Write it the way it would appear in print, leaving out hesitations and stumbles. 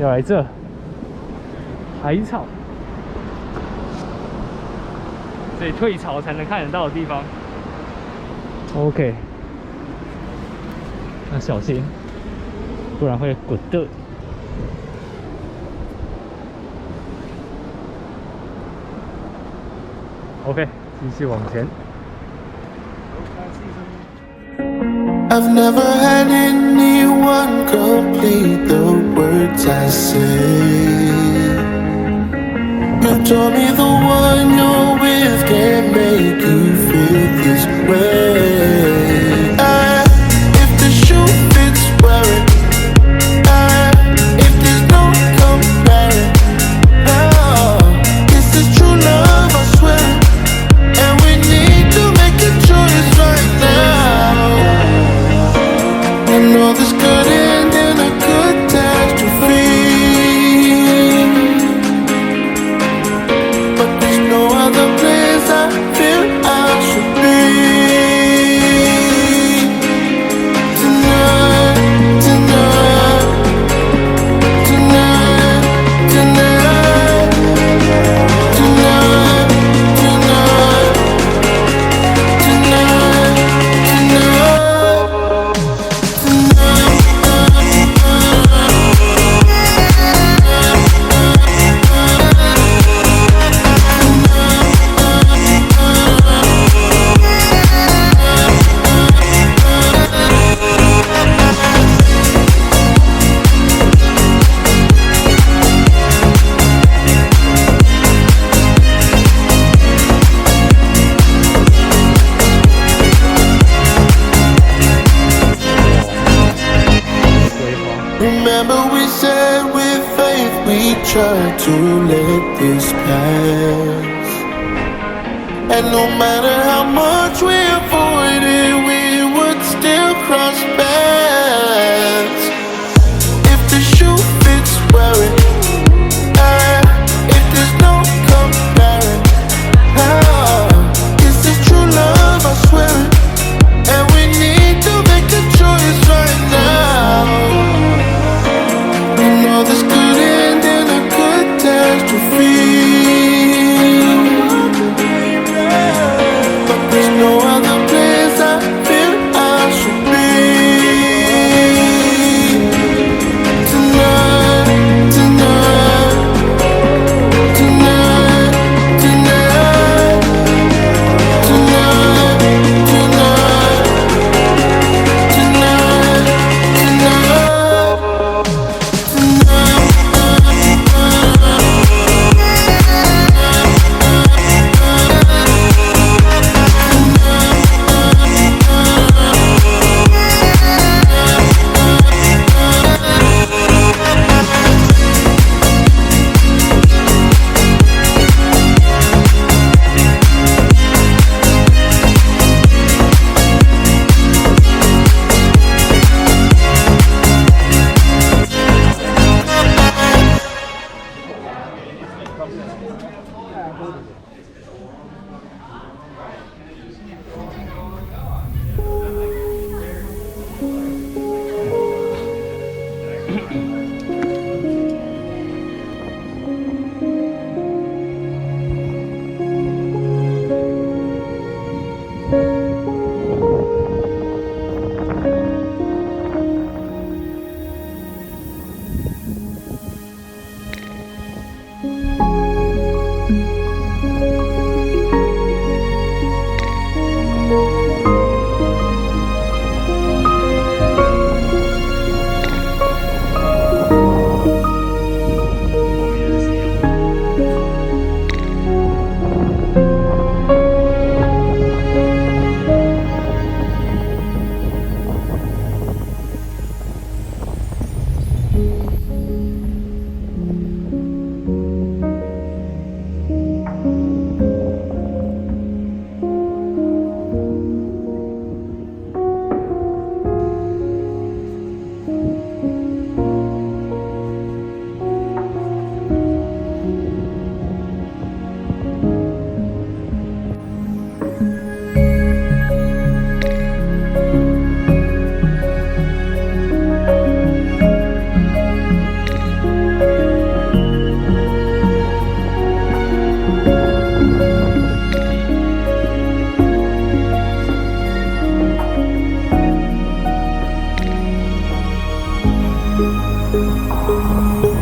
要来这海草，所以退潮才能看得到的地方。OK， 那小心，不然会滚的。OK， 继续往前。I've never had anyone complete the words I say. You told me the one you're with can't make you feel this way. If the shoe fits, wear it. If there's no comparing, this is true love, I swear. And we need to make a choice right now. I know this could end in a catastrophe, but there's no other place I feel I should be. Tonight, tonight, tonight, tonight, tonight, tonight, tonight, Remember we said with faith we tried to let this pass. And no matter how much we avoided, we would still cross paths. If the shoe fits, wear it. If there's no comparing, this is true love, I swear it. And we need to make a choice right now. I know this could end in a catastrophe, but there's no other place I feel I should be. Tonight, tonight, tonight, tonight, tonight, tonight, tonight, tonight. you.